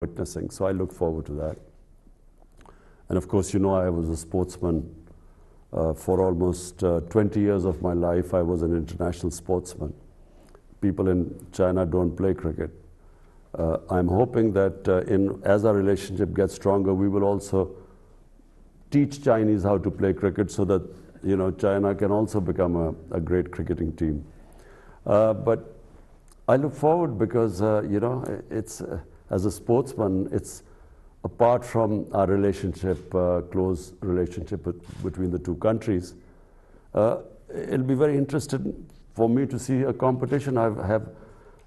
witnessing. So I look forward to that. And of course, you know, I was a sportsman for almost 20 years of my life. I was an international sportsman. People in China don't play cricket. I'm hoping that as our relationship gets stronger, we will also teach Chinese how to play cricket so that, you know, China can also become a great cricketing team. But I look forward because, you know, it's, as a sportsman, it's apart from our relationship, close relationship between the two countries, it'll be very interesting for me to see a competition.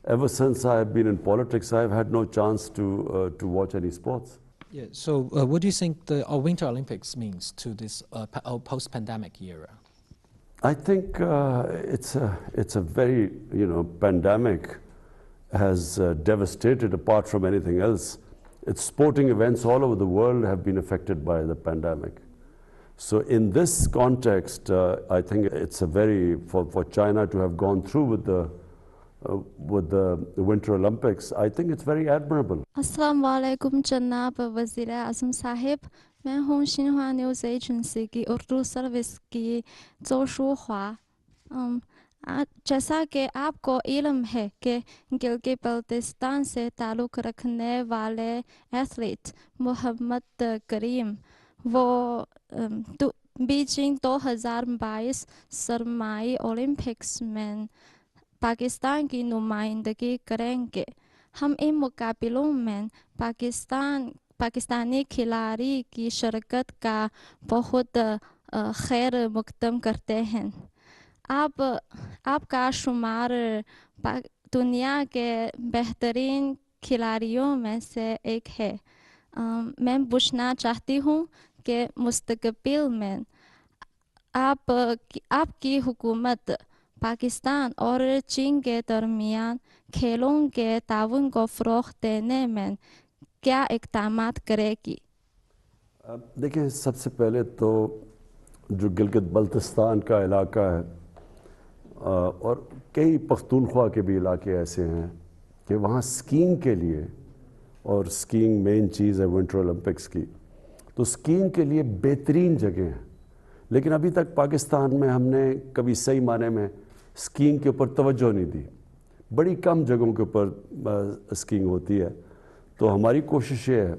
Ever since I've been in politics, I've had no chance to watch any sports. Yeah. So, what do you think the Winter Olympics means to this post-pandemic era? I think it's a very, you know, pandemic has devastated, apart from anything else. It's sporting events all over the world have been affected by the pandemic. So in this context, I think it's a very, for China to have gone through with the Winter Olympics, I think it's very admirable. अस्सलाम वालेकुम जनाब वज़ीर आज़म साहिब, मैं हूँ Xinhua news agency की Urdu service की जोशु ख्वा। जैसा कि आपको इल्म है कि गिलगित बल्तिस्तान से ताल्लुक़ रखने वाले एथलीट मोहम्मद करीम वो बीजिंग 2022 सरमाई ओलंपिक्स में पाकिस्तान की नुमाइंदगी करेंगे। हम इन मुकाबलों में पाकिस्तानी खिलाड़ी की शिरकत का बहुत खैर मकदम करते हैं। आपका शुमार दुनिया के बेहतरीन खिलाड़ियों में से एक है। मैं पूछना चाहती हूँ कि मुस्तकबिल में आपकी हुकूमत पाकिस्तान और चीन के दरमियान खेलों के ताउन को फ़रोग़ देने में क्या इक़दामात करेगी? देखिए, सबसे पहले तो जो गिलगित बल्तिस्तान का इलाका है और कई पख्तूनख्वा के भी इलाके ऐसे हैं कि वहाँ स्कीइंग के लिए, और स्कीइंग मेन चीज़ है विंटर ओलंपिक्स की, तो स्कीइंग के लिए बेहतरीन जगह हैं। लेकिन अभी तक पाकिस्तान में हमने कभी सही माने में स्कीइंग के ऊपर तवज्जो नहीं दी। बड़ी कम जगहों के ऊपर स्कीइंग होती है। तो हमारी कोशिश ये है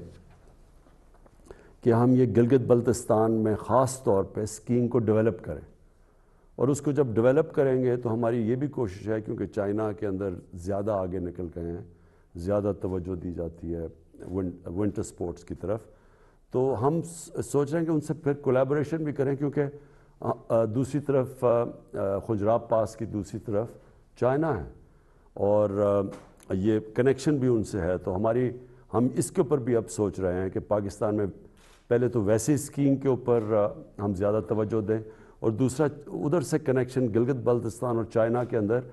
कि हम ये गिलगित बल्तिस्तान में ख़ास तौर पे स्कीइंग को डेवलप करें, और उसको जब डेवलप करेंगे तो हमारी ये भी कोशिश है, क्योंकि चाइना के अंदर ज़्यादा आगे निकल गए हैं, ज़्यादा तवज्जो दी जाती है विंटर स्पोर्ट्स की तरफ, तो हम सोच रहे हैं कि उनसे फिर कोलैबोरेशन भी करें, क्योंकि दूसरी तरफ खुजराब पास की दूसरी तरफ चाइना है और ये कनेक्शन भी उनसे है। तो हम इसके ऊपर भी अब सोच रहे हैं कि पाकिस्तान में पहले तो वैसे स्कीइंग के ऊपर हम ज़्यादा तवज्जो दें, और दूसरा उधर से कनेक्शन गिलगित बल्तिस्तान और चाइना के अंदर,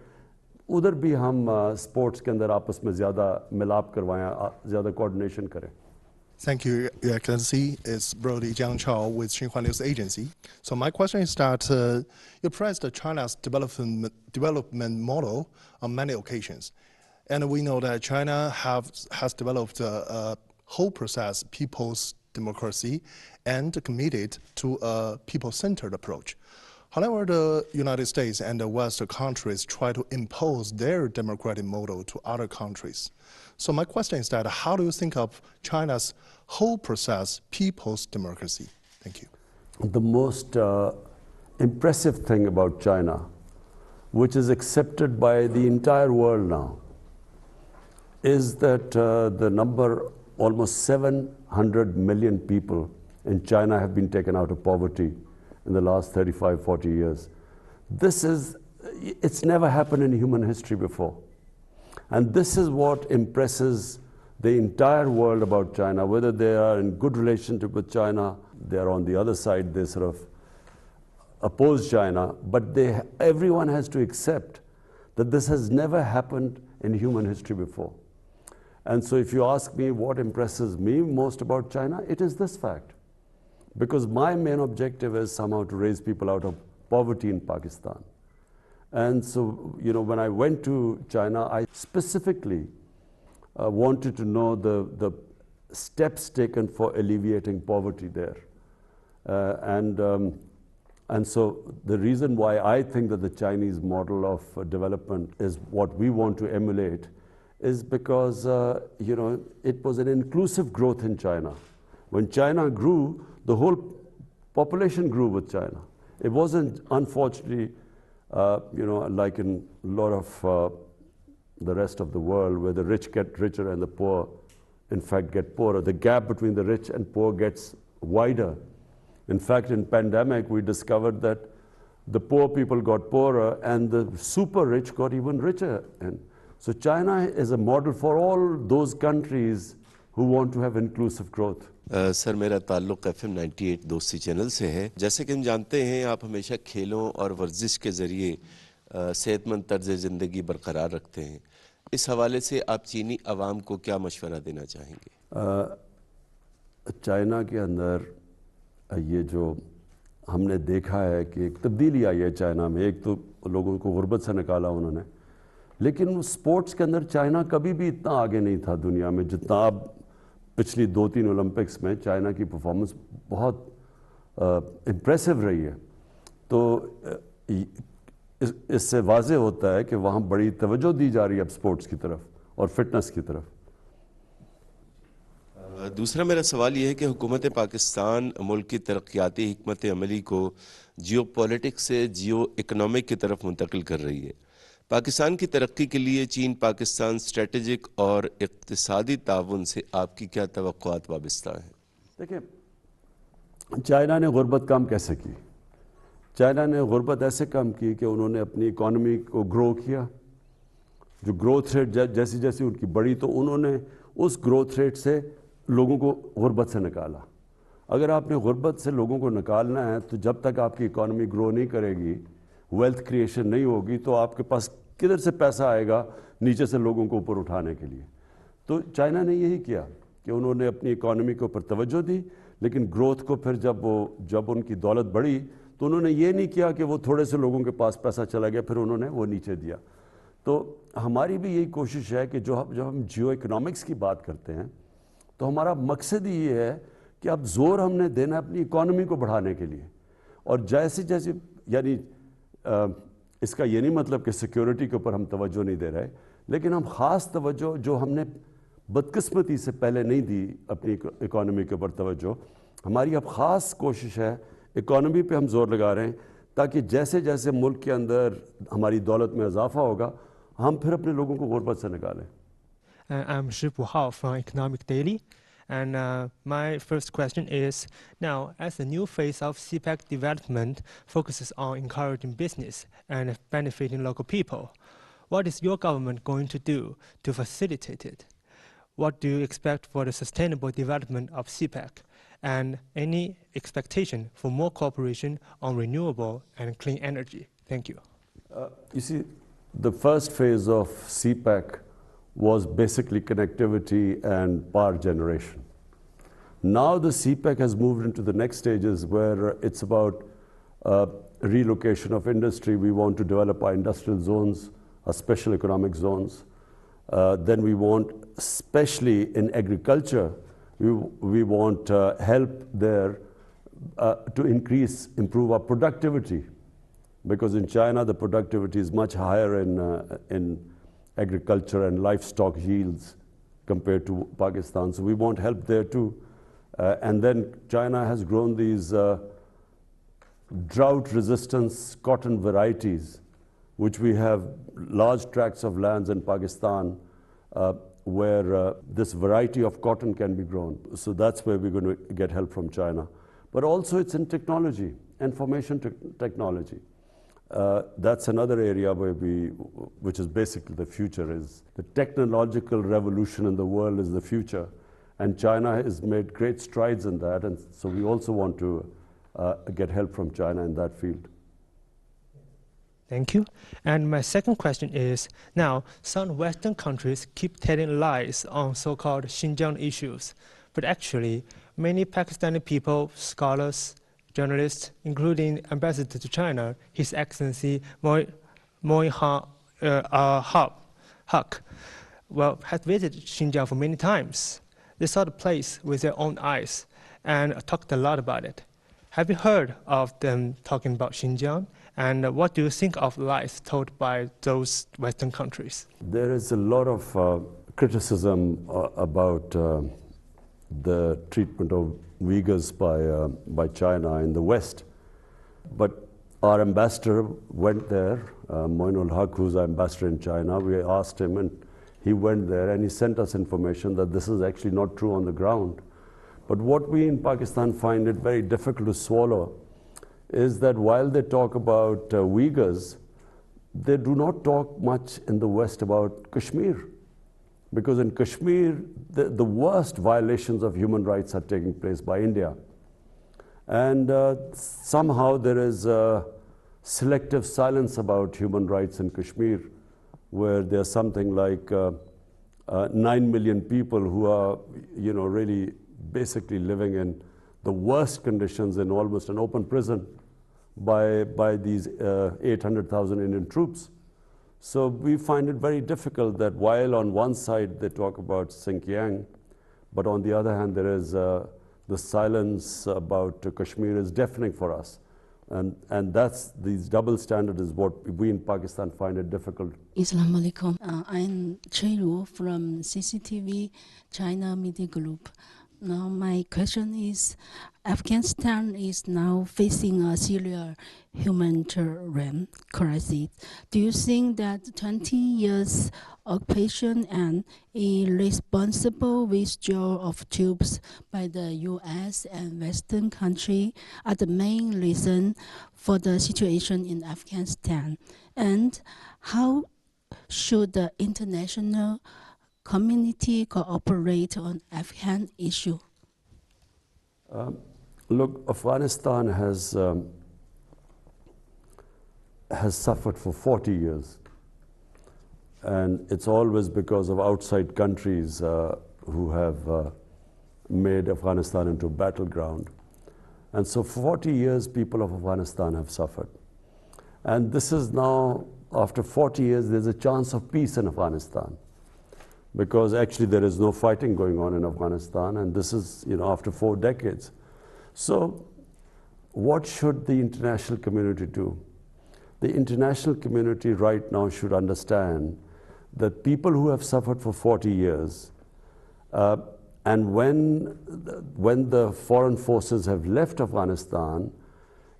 उधर भी हम स्पोर्ट्स के अंदर आपस में ज़्यादा मिलाप करवाएं, ज़्यादा कोऑर्डिनेशन करें। Thank you, Your Excellency. It's Brody Jiang Chao with Xinhua News Agency. So my question is that you praised China's development model on many occasions. And we know that China has developed a whole process, people's democracy, and committed to a people-centered approach. However, the United States and the Western countries try to impose their democratic model to other countries. So my question is that how do you think of China's whole process, people's democracy? Thank you. The most impressive thing about China, which is accepted by the entire world now, is that the number, almost 700 million people in China have been taken out of poverty in the last 35, 40 years. It's never happened in human history before. And this is what impresses the entire world about China, whether they are in good relationship with China, they are on the other side, they sort of oppose China, but everyone has to accept that this has never happened in human history before. And so if you ask me what impresses me most about China, it is this fact. Because my main objective is somehow to raise people out of poverty in Pakistan. And so, you know, when I went to China, I specifically wanted to know the steps taken for alleviating poverty there. And so the reason why I think that the Chinese model of development is what we want to emulate is because, it was an inclusive growth in China. When China grew, the whole population grew with China. It wasn't, unfortunately, like in a lot of the rest of the world, where the rich get richer and the poor, in fact, get poorer. The gap between the rich and poor gets wider. In fact, in pandemic, we discovered that the poor people got poorer and the super rich got even richer. And so China is a model for all those countries who want to have inclusive growth. Sir मेरा ताल्लुक़ FM 98 दोस्ती channel से है। जैसे कि हम जानते हैं, आप हमेशा खेलों और वर्जिश के ज़रिए सेहतमंद तर्ज़ ज़िंदगी बरकरार रखते हैं। इस हवाले से आप चीनी अवाम को क्या मशवरा देना चाहेंगे? चाइना के अंदर ये जो हमने देखा है कि एक तब्दीली आई है चाइना में। एक तो लोगों को गुर्बत से निकाला उन्होंने, लेकिन स्पोर्ट्स के अंदर चाइना कभी भी इतना आगे नहीं था दुनिया में जितना अब पिछली 2-3 ओलंपिक्स में चाइना की परफॉर्मेंस बहुत इम्प्रेसिव रही है। तो इससे वाज़े होता है कि वहाँ बड़ी तवज्जो दी जा रही है अब स्पोर्ट्स की तरफ और फिटनेस की तरफ। दूसरा मेरा सवाल ये है कि हुकूमत पाकिस्तान मुल्क की तरक्याती हिकमत अमली को जियो पॉलिटिक्स से जियो इकनॉमिक की तरफ मुंतकिल कर रही है। पाकिस्तान की तरक्की के लिए चीन पाकिस्तान स्ट्रेटेजिक और इक़्तिसादी ताउन से आपकी क्या तवक्कुआत वाबस्ता हैं? देखिए, चाइना ने गुर्बत कम कैसे की? चाइना ने गुर्बत ऐसे कम की कि उन्होंने अपनी इकॉनमी को ग्रो किया। जो ग्रोथ रेट जैसी जैसी उनकी बढ़ी, तो उन्होंने उस ग्रोथ रेट से लोगों को गुर्बत से निकाला। अगर आपने गुर्बत से लोगों को निकालना है, तो जब तक आपकी इकॉनमी ग्रो नहीं करेगी, वेल्थ क्रिएशन नहीं होगी, तो आपके पास किधर से पैसा आएगा नीचे से लोगों को ऊपर उठाने के लिए? तो चाइना ने यही किया कि उन्होंने अपनी इकॉनमी के ऊपर तवज्जो दी, लेकिन ग्रोथ को फिर जब उनकी दौलत बढ़ी, तो उन्होंने ये नहीं किया कि वो थोड़े से लोगों के पास पैसा चला गया फिर उन्होंने वो नीचे दिया। तो हमारी भी यही कोशिश है कि जब हम जियो इकोनॉमिक्स की बात करते हैं, तो हमारा मकसद ही ये है कि अब ज़ोर हमने देना है अपनी इकॉनमी को बढ़ाने के लिए। और जैसे जैसे यानी इसका ये नहीं मतलब कि सिक्योरिटी के ऊपर हम तवज्जो नहीं दे रहे, लेकिन हम ख़ास तवज्जो जो हमने बदकिस्मती से पहले नहीं दी अपनी इकॉनमी के ऊपर तवज्जो, हमारी अब ख़ास कोशिश है इकॉनमी पे हम जोर लगा रहे हैं, ताकि जैसे जैसे मुल्क के अंदर हमारी दौलत में इजाफा होगा, हम फिर अपने लोगों को गुर्बत से निकालें। I'm Shifu from Economic Daily. And my first question is, now, as the new phase of CPEC development focuses on encouraging business and benefiting local people, what is your government going to do to facilitate it? What do you expect for the sustainable development of CPEC? And any expectation for more cooperation on renewable and clean energy? Thank you. You see, the first phase of CPEC was basically connectivity and power generation. Now the CPEC has moved into the next stages where it's about relocation of industry. We want to develop our industrial zones, our special economic zones. Then we want, especially in agriculture, we want help there to improve our productivity. Because in China, the productivity is much higher in agriculture and livestock yields compared to Pakistan. So we want help there too. And then China has grown these drought-resistant cotton varieties, which we have large tracts of lands in Pakistan where this variety of cotton can be grown. So that's where we're going to get help from China. But also it's in technology, information technology. That's another area where which is basically the future, is the technological revolution in the world is the future. And China has made great strides in that, and so we also want to get help from China in that field. Thank you. And my second question is, now, some Western countries keep telling lies on so-called Xinjiang issues, but actually, many Pakistani people, scholars, journalists, including Ambassador to China, His Excellency Haq, has visited Xinjiang for many times. they saw the place with their own eyes and talked a lot about it. Have you heard of them talking about Xinjiang? And what do you think of lies told by those Western countries? There is a lot of criticism about the treatment of Uyghurs by China in the West. But our ambassador went there, Moinul Haq, who's our ambassador in China. We asked him, and he went there, and he sent us information that this is actually not true on the ground. But what we in Pakistan find it very difficult to swallow is that while they talk about Uyghurs, they do not talk much in the West about Kashmir. Because in Kashmir, the worst violations of human rights are taking place by India. And somehow there is selective silence about human rights in Kashmir, where there's something like 9 million people who are, really basically living in the worst conditions in almost an open prison by these 800,000 Indian troops. So we find it very difficult that while on one side they talk about Xinjiang, but on the other hand there is the silence about Kashmir is deafening for us. And that's these double standard is what we in Pakistan find it difficult. Assalamu alaikum. I'm Chairu from CCTV China Media Group. Now my question is, Afghanistan is now facing a serious humanitarian crisis. Do you think that 20 years occupation and irresponsible withdrawal of troops by the U.S. and Western countries are the main reason for the situation in Afghanistan? And how should the international community cooperate on Afghan issue? Look, Afghanistan has suffered for 40 years. And it's always because of outside countries who have made Afghanistan into a battleground. And so for 40 years, people of Afghanistan have suffered. And this is now, after 40 years, there's a chance of peace in Afghanistan. Because actually there is no fighting going on in Afghanistan, and this is, after 4 decades. So what should the international community do? The international community right now should understand that people who have suffered for 40 years, and when the foreign forces have left Afghanistan,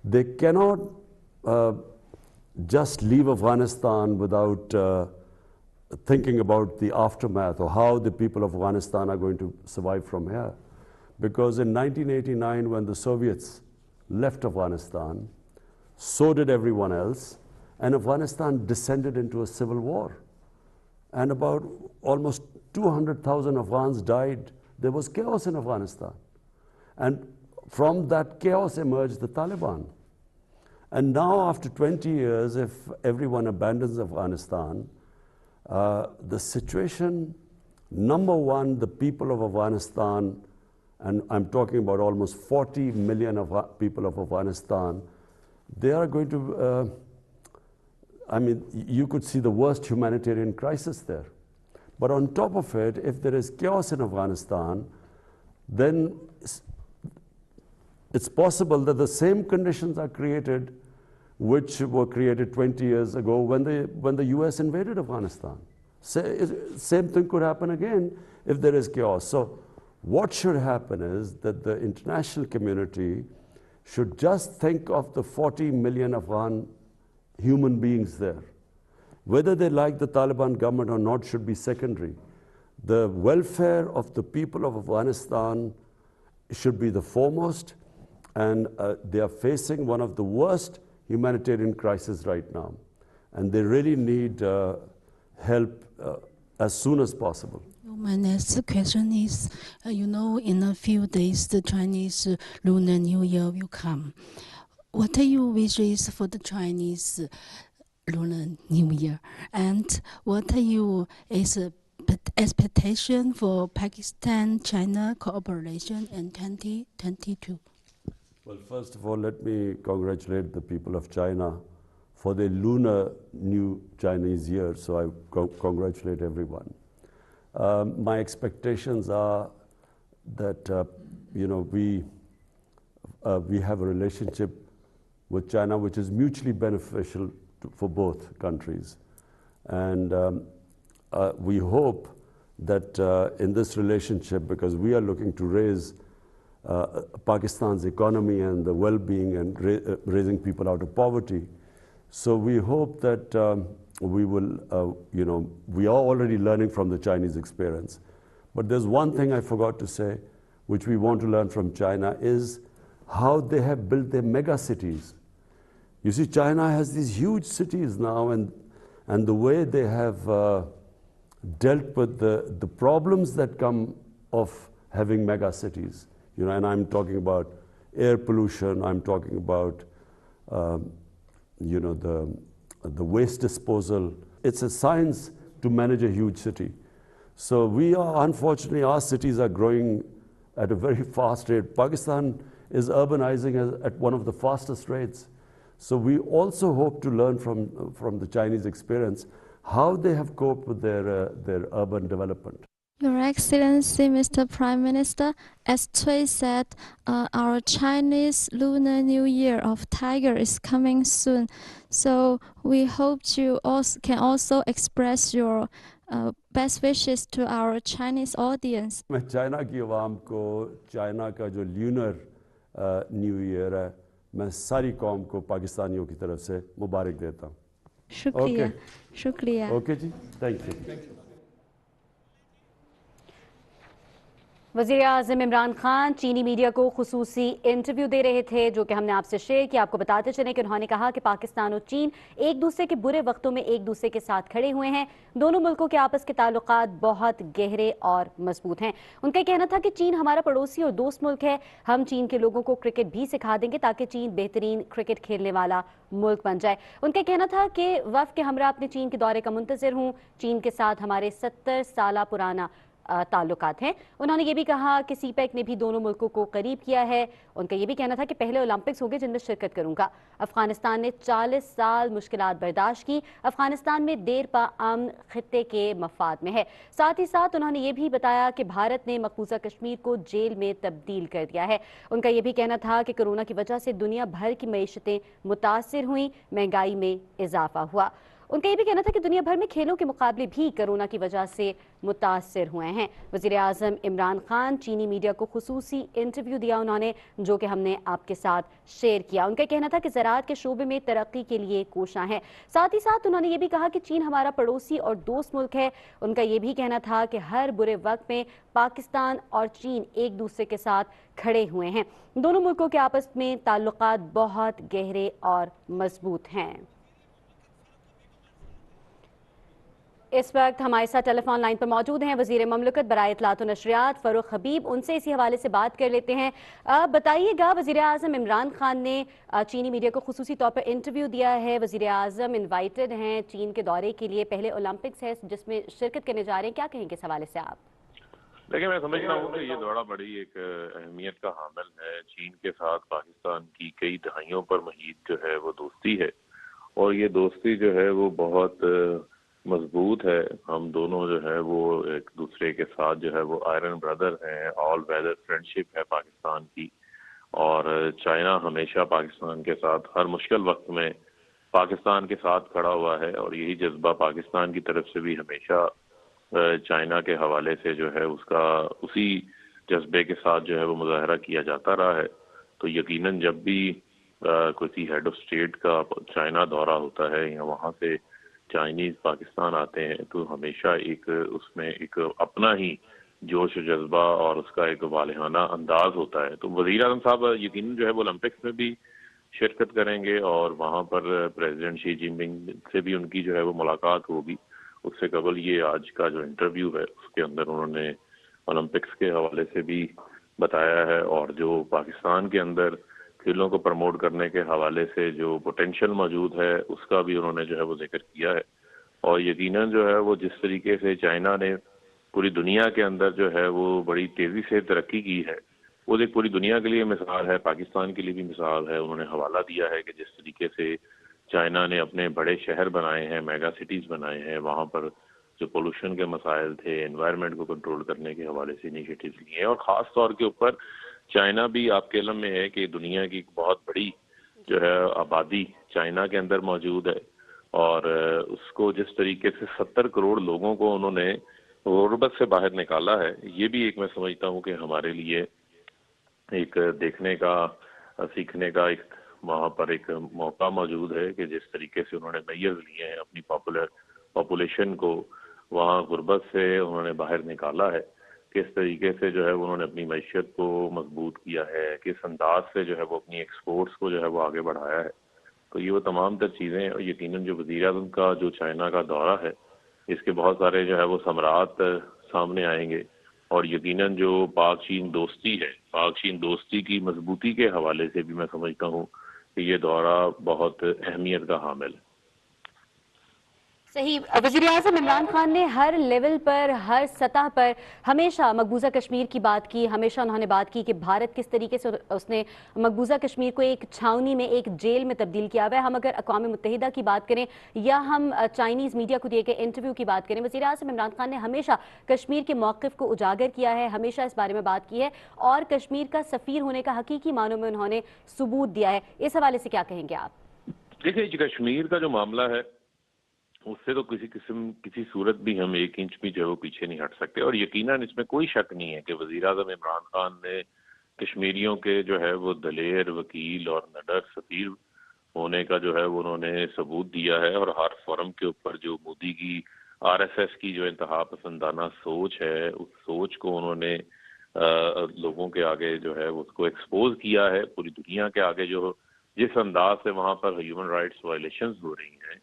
they cannot just leave Afghanistan without thinking about the aftermath or how the people of Afghanistan are going to survive from here. Because in 1989, when the Soviets left Afghanistan, so did everyone else, and Afghanistan descended into a civil war. And about almost 200,000 Afghans died. There was chaos in Afghanistan. And from that chaos emerged the Taliban. And now, after 20 years, if everyone abandons Afghanistan, the situation, number one, the people of Afghanistan, and I'm talking about almost 40 million people of Afghanistan, they are going to, you could see the worst humanitarian crisis there. But on top of it, if there is chaos in Afghanistan, then it's possible that the same conditions are created which were created 20 years ago when the US invaded Afghanistan. Same thing could happen again if there is chaos. So what should happen is that the international community should just think of the 40 million Afghan human beings there. Whether they like the Taliban government or not should be secondary. The welfare of the people of Afghanistan should be the foremost, and they are facing one of the worst humanitarian crises right now. And they really need help as soon as possible. My next question is, in a few days, the Chinese Lunar New Year will come. What are your wishes for the Chinese Lunar New Year? And what are your expectations for Pakistan-China cooperation in 2022? Well, first of all, let me congratulate the people of China for their Lunar New Chinese Year. So I congratulate everyone. My expectations are that we have a relationship with China which is mutually beneficial for both countries. And we hope that in this relationship, because we are looking to raise Pakistan's economy and the well-being and raising people out of poverty, so we hope that we will, we are already learning from the Chinese experience. But there's one thing I forgot to say, which we want to learn from China, is how they have built their mega cities. You see, China has these huge cities now, and the way they have dealt with the problems that come of having mega cities, and I'm talking about air pollution, I'm talking about the waste disposal. It's a science to manage a huge city. So unfortunately, our cities are growing at a very fast rate. Pakistan is urbanizing at one of the fastest rates. So we also hope to learn from the Chinese experience how they have coped with their urban development. Your Excellency, Mr. Prime Minister, as Cui said, our Chinese Lunar New Year of Tiger is coming soon. So we hope you can also express your best wishes to our Chinese audience. मैं China की आवाम को China का जो lunar new year है, मैं सारी कौम को पाकिस्तानियों की तरफ से मुबारक देता हूँ. शुक्रिया. शुक्रिया. ओके जी, थैंक यू. वज़ीर-ए-आज़म इमरान खान चीनी मीडिया को खुसूसी इंटरव्यू दे रहे थे, जो कि हमने आपसे शेयर किया. आपको बताते चलें कि उन्होंने कहा कि पाकिस्तान और चीन एक दूसरे के बुरे वक्तों में एक दूसरे के साथ खड़े हुए हैं. दोनों मुल्कों के आपस के ताल्लुकात बहुत गहरे और मजबूत हैं. उनका कहना था कि चीन हमारा पड़ोसी और दोस्त मुल्क है. हम चीन के लोगों को क्रिकेट भी सिखा देंगे ताकि चीन बेहतरीन क्रिकेट खेलने वाला मुल्क बन जाए. उनका कहना था कि वफ़द के हमरा अपने चीन के दौरे का मुंतज़िर हूँ. चीन के साथ हमारे 70 साल पुराना ताल्लुकात हैं. उन्होंने ये भी कहा कि सीपैक ने भी दोनों मुल्कों को करीब किया है. उनका ये भी कहना था कि पहले ओलंपिक्स होंगे जिनमें शिरकत करूंगा. अफगानिस्तान ने 40 साल मुश्किलात बर्दाश्त की. अफगानिस्तान में देर पा अमन खित्ते के मफाद में है. साथ ही साथ उन्होंने ये भी बताया कि भारत ने मकबूजा कश्मीर को जेल में तब्दील कर दिया है. उनका ये भी कहना था कि कोरोना की वजह से दुनिया भर की मईशतें मुतासिर हुई, महंगाई में इजाफा हुआ. उनका ये भी कहना था कि दुनिया भर में खेलों के मुकाबले भी कोरोना की वजह से मुतासिर हुए हैं. वज़ीर-ए-आज़म इमरान खान चीनी मीडिया को खुसूसी इंटरव्यू दिया उन्होंने, जो कि हमने आपके साथ शेयर किया. उनका कहना था कि ज़राअत के शोबे में तरक्की के लिए कोशिशां हैं. साथ ही साथ उन्होंने ये भी कहा कि चीन हमारा पड़ोसी और दोस्त मुल्क है. उनका ये भी कहना था कि हर बुरे वक्त में पाकिस्तान और चीन एक दूसरे के साथ खड़े हुए हैं. दोनों मुल्कों के आपस में ताल्लुकात बहुत गहरे और मजबूत हैं. इस वक्त हमारे साथ टेलीफोन लाइन पर मौजूद हैं वज़ीर ममलकत बराए इत्तलात व नशरियात फ़ारूक हबीब. उनसे इसी हवाले से बात कर लेते हैं. बताइएगा, वज़ीर-ए-आज़म इमरान खान ने चीनी मीडिया को खुसूसी तौर पर इंटरव्यू दिया है. वज़ीर-ए-आज़म इन्वाइटेड हैं चीन के दौरे के लिए. पहले ओलंपिक्स है जिसमें शिरकत करने जा रहे हैं. क्या कहेंगे इस हवाले से आप? देखिए, मैं समझता हूँ कि ये दौरा बड़ी एक अहमियत का हामिल है. चीन के साथ पाकिस्तान की कई दहाइयों पर महीद जो है वो दोस्ती है, और ये दोस्ती जो है वो बहुत मजबूत है. हम दोनों जो है वो एक दूसरे के साथ जो है वो आयरन ब्रदर हैं. ऑल वेदर फ्रेंडशिप है पाकिस्तान की, और चाइना हमेशा पाकिस्तान के साथ हर मुश्किल वक्त में पाकिस्तान के साथ खड़ा हुआ है, और यही जज्बा पाकिस्तान की तरफ से भी हमेशा चाइना के हवाले से जो है उसका उसी जज्बे के साथ जो है वो मुजाहरा किया जाता रहा है. तो यकीनन जब भी किसी हेड ऑफ स्टेट का चाइना दौरा होता है या वहाँ से चाइनीज पाकिस्तान आते हैं, तो हमेशा एक उसमें एक अपना ही जोश जज्बा और उसका एक वालिहाना अंदाज होता है. तो वज़ीर-ए-आज़म साहब यकीनन जो है वो ओलंपिक्स में भी शिरकत करेंगे, और वहाँ पर प्रेसिडेंट शी जिनपिंग से भी उनकी जो है वो मुलाकात होगी. उससे कबल ये आज का जो इंटरव्यू है उसके अंदर उन्होंने ओलंपिक्स के हवाले से भी बताया है, और जो पाकिस्तान के अंदर खेलों को प्रमोट करने के हवाले से जो पोटेंशियल मौजूद है उसका भी उन्होंने जो है वो जिक्र किया है. और यकीनन जो है वो जिस तरीके से चाइना ने पूरी दुनिया के अंदर जो है वो बड़ी तेज़ी से तरक्की की है, वो एक पूरी दुनिया के लिए मिसाल है, पाकिस्तान के लिए भी मिसाल है. उन्होंने हवाला दिया है कि जिस तरीके से चाइना ने अपने बड़े शहर बनाए हैं, मेगा सिटीज़ बनाए हैं, वहाँ पर جو پولوشن کے مسائل تھے، انوائرمنٹ کو کنٹرول کرنے کے حوالے سے انیشیٹیوز لیے ہیں، اور خاص طور کے اوپر چائنا بھی آپ کے علم میں ہے کہ دنیا کی ایک بہت بڑی جو ہے آبادی چائنا کے اندر موجود ہے، اور اس کو جس طریقے سے 70 کروڑ لوگوں کو انہوں نے غربت سے باہر نکالا ہے، یہ بھی ایک میں سمجھتا ہوں کہ ہمارے لیے ایک دیکھنے کا، سیکھنے کا ایک وہاں پر ایک موقع موجود ہے کہ جس طریقے سے انہوں نے میئرز لیے ہیں اپنی پاپولیشن کو وہاں غربت سے انہوں نے باہر نکالا ہے، کس طریقے سے جو ہے انہوں نے اپنی معیشت کو مضبوط کیا ہے، کس انداز سے جو ہے وہ اپنی ایکسپورٹس کو جو ہے وہ آگے بڑھایا ہے. تو یہ وہ تمام تر چیزیں، اور یقیناً جو وزیر اعظم کا جو چائنا کا دورہ ہے اس کے بہت سارے جو ہے وہ ثمرات سامنے آئیں گے، اور یقیناً جو پاک چین دوستی ہے، پاک چین دوستی کی مضبوطی کے حوالے سے بھی میں سمجھتا ہوں کہ یہ دورہ بہت اہمیت کا حامل ہے. صحیح. وزیر اعظم عمران خان نے ہر لیول پر، ہر سطح پر ہمیشہ مقبوضہ کشمیر کی بات کی. ہمیشہ انہوں نے بات کی کہ بھارت کس طریقے سے اس نے مقبوضہ کشمیر کو ایک چھاؤنی میں، ایک جیل میں تبدیل کیا ہوا ہے. ہم اگر اقوام متحدہ کی بات کریں یا ہم چائنیز میڈیا کو دیے گئے انٹرویو کی بات کریں، وزیر اعظم عمران خان نے ہمیشہ کشمیر کے موقف کو اجاگر کیا ہے، ہمیشہ اس بارے میں بات کی ہے، اور کشمیر کا سفیر ہونے کا حقیقی معنوں میں انہوں نے ثبوت دیا ہے. اس حوالے سے کیا کہیں گے آپ؟ دیکھیں، کشمیر کا جو معاملہ ہے اس سے تو کسی صورت بھی ہم ایک انچ بھی جو ہے وہ پیچھے نہیں ہٹ سکتے، اور یقیناً اس میں کوئی شک نہیں ہے کہ وزیر اعظم عمران خان نے کشمیریوں کے جو ہے وہ دلیر وکیل اور نڈر سفیر ہونے کا جو ہے وہ انہوں نے ثبوت دیا ہے، اور ہر فورم کے اوپر جو مودی کی RSS کی جو انتہا پسندانہ سوچ ہے، اس سوچ کو انہوں نے لوگوں کے آگے جو ہے اس کو ایکسپوز کیا ہے، پوری دنیا کے آگے. جو جس انداز سے وہاں پر ہیومن رائٹس وائلیشنز ہو رہی ہیں،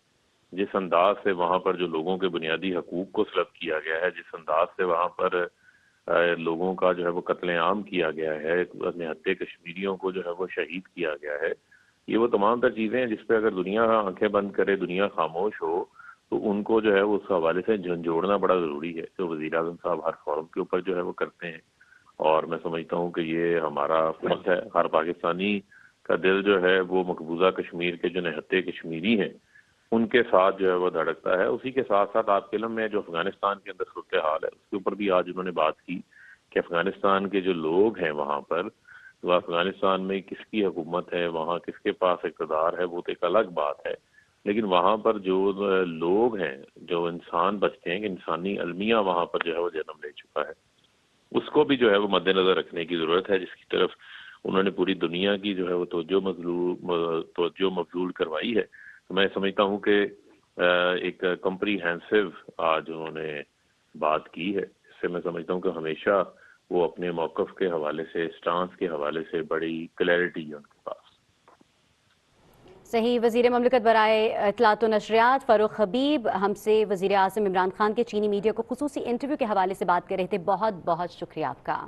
جس انداز سے وہاں پر جو لوگوں کے بنیادی حقوق کو سلب کیا گیا ہے، جس انداز سے وہاں پر لوگوں کا جو ہے وہ قتل عام کیا گیا ہے، نہتے کشمیریوں کو جو ہے وہ شہید کیا گیا ہے، یہ وہ تمام تر چیزیں ہیں جس پہ اگر دنیا آنکھیں بند کرے، دنیا خاموش ہو، تو ان کو جو ہے اس حوالے سے جھنجھوڑنا بڑا ضروری ہے. تو وزیر اعظم صاحب ہر فورم کے اوپر جو ہے وہ کرتے ہیں، اور میں سمجھتا ہوں کہ یہ ہمارا فرض ہے. ہر پاکستانی کا دل جو ہے وہ مقبوضہ کشمیر کے جو نہتے کشمیری ہیں ان کے ساتھ جو ہے وہ دھڑکتا ہے. اسی کے ساتھ ساتھ آپ کے علم میں جو افغانستان کے اندر صورتحال ہے اس کے اوپر بھی آج انہوں نے بات کی کہ افغانستان کے جو لوگ ہیں وہاں پر، وہ افغانستان میں کس کی حکومت ہے، وہاں کس کے پاس اقتدار ہے، وہ تو ایک الگ بات ہے، لیکن وہاں پر جو لوگ ہیں، جو انسان بچتے ہیں، کہ انسانی المیہ وہاں پر جو ہے وہ جنم لے چکا ہے، اس کو بھی جو ہے وہ مد نظر رکھنے کی ضرورت ہے، جس کی طرف انہوں نے پوری دنیا کی جو ہے وہ توجہ مبذول کروائی ہے. میں سمجھتا ہوں کہ ایک کمپریہنسو آج انہوں نے بات کی ہے، اس سے میں سمجھتا ہوں کہ ہمیشہ وہ اپنے موقف کے حوالے سے، اسٹانس کے حوالے سے بڑی کلیئرٹی ہے ان کے پاس. صحیح. وزیر مملکت برائے اطلاعات و نشریات فاروق حبیب ہم سے وزیر اعظم عمران خان کے چینی میڈیا کو خصوصی انٹرویو کے حوالے سے بات کر رہے تھے. بہت بہت شکریہ آپ کا.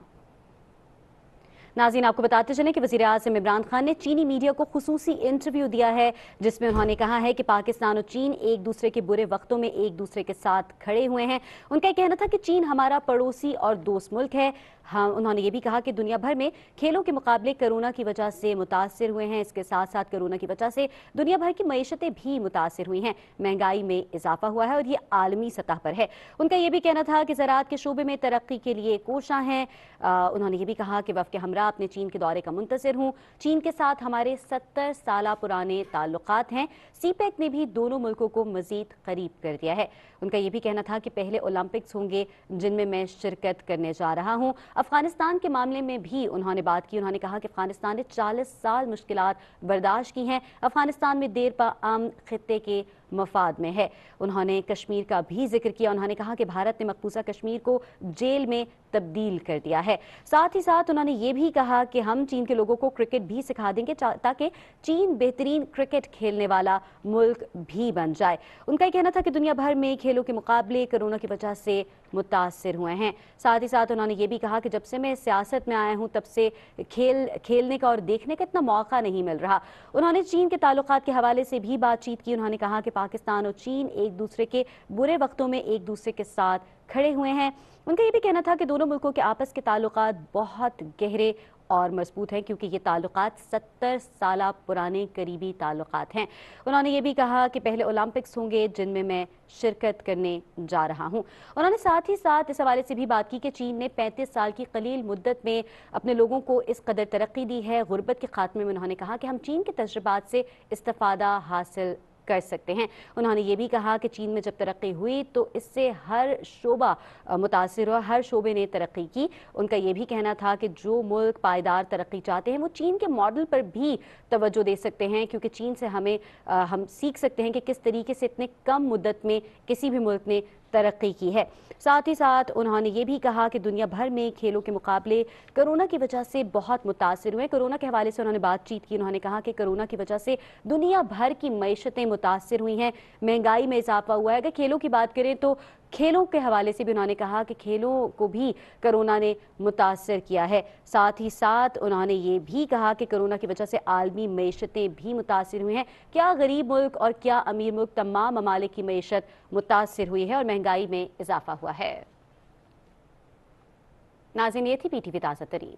ناظرین، آپ کو بتاتے چلیں کہ وزیر اعظم عمران خان نے چینی میڈیا کو خصوصی انٹرویو دیا ہے، جس میں انہوں نے کہا ہے کہ پاکستان اور چین ایک دوسرے کے برے وقتوں میں ایک دوسرے کے ساتھ کھڑے ہوئے ہیں. ان کا کہنا تھا کہ چین ہمارا پڑوسی اور دوست ملک ہے. انہوں نے یہ بھی کہا کہ دنیا بھر میں کھیلوں کے مقابلے کرونا کی وجہ سے متاثر ہوئے ہیں. اس کے ساتھ ساتھ کرونا کی وجہ سے دنیا بھر کی معیشتیں بھی متاثر ہوئی ہیں، مہنگائی میں اضافہ ہوا ہے، اور یہ عالمی سطح پر ہے. ان کا یہ بھی کہنا تھا کہ زراعت کے شعبے میں ترقی کے لیے کوشاں ہیں. انہوں نے یہ بھی کہا کہ وفد ہمراہ اپنے چین کے دورے کا منتظر ہوں. چین کے ساتھ ہمارے 70 سالہ پرانے تعلقات ہیں. سی پیک نے بھی دونوں ملکوں کو مزید قریب کر دیا ہے. ان کا یہ بھی کہنا تھا کہ پہلے اولمپکس ہوں گے جن میں شرکت کرنے جا رہا ہوں. افغانستان کے معاملے میں بھی انہوں نے بات کی. انہوں نے کہا کہ افغانستان نے 40 سال مشکلات برداشت کی ہیں. افغانستان میں دیر پا امن خطے کے مفاد میں ہے. انہوں نے کشمیر کا بھی ذکر کیا. انہوں نے کہا کہ بھارت نے مقبوضہ کشمیر کو جیل میں تبدیل کر دیا ہے. ساتھ ہی ساتھ انہوں نے یہ بھی کہا کہ ہم چین کے لوگوں کو کرکٹ بھی سکھا دیں گے تاکہ چین بہترین کرکٹ کھیلنے والا ملک بھی بن جائے. ان کا یہ کہنا تھا کہ دنیا بھر میں کھیلوں کے مقابلے کرونا کی وجہ سے متاثر ہوئے ہیں. ساتھ ہی ساتھ انہوں نے یہ بھی کہا کہ جب سے میں سیاست میں آیا ہوں تب سے کھیلنے کا اور دیکھنے کا اتنا موقع نہیں مل رہا. انہوں نے چین کے تعلقات کے حوالے سے بھی بات چیت کی. انہوں نے کہا کہ پاکستان اور چین ایک دوسرے کے برے وقتوں میں ایک دوسرے کے ساتھ खड़े हुए हैं। उनका ये भी कहना था कि दोनों मुल्कों के आपस के ताल्लुकात बहुत गहरे और मजबूत हैं, क्योंकि ये ताल्लुकात 70 साल पुराने करीबी ताल्लुकात हैं। उन्होंने ये भी कहा कि पहले ओलंपिक्स होंगे जिनमें मैं शिरकत करने जा रहा हूँ। उन्होंने साथ ही साथ इस हवाले से भी बात की कि चीन ने 35 साल की कलील मुद्दत में अपने लोगों को इस कदर तरक्की दी है। गुर्बत के खात्मे में उन्होंने कहा कि हम चीन के तजुर्बात से इस्तिफादा हासिल कर सकते हैं। उन्होंने ये भी कहा कि चीन में जब तरक्की हुई तो इससे हर शोबा मुतासिर हुआ, हर शोबे ने तरक्की की। उनका ये भी कहना था कि जो मुल्क पायदार तरक्की चाहते हैं वो चीन के मॉडल पर भी तवज्जो दे सकते हैं, क्योंकि चीन से हम सीख सकते हैं कि किस तरीके से इतने कम मुद्दत में किसी भी मुल्क ने तरक्की की है। साथ ही साथ उन्होंने ये भी कहा कि दुनिया भर में खेलों के मुकाबले कोरोना की वजह से बहुत मुतासिर हुए। कोरोना के हवाले से उन्होंने बातचीत की। उन्होंने कहा कि कोरोना की वजह से दुनिया भर की मईशतें मुतासिर हुई हैं, महंगाई में इजाफा हुआ है। अगर खेलों की बात करें तो खेलों के हवाले से भी उन्होंने कहा कि खेलों को भी कोरोना ने मुतासर किया है। साथ ही साथ उन्होंने ये भी कहा कि कोरोना की वजह से आलमी मईशतें भी मुतासर हुई हैं। क्या गरीब मुल्क और क्या अमीर मुल्क, तमाम ममालिक की मईशत मुतासर हुई है और महंगाई में इजाफा हुआ है। नाज़रीन, ये थी PTV ताज़ा तरीन।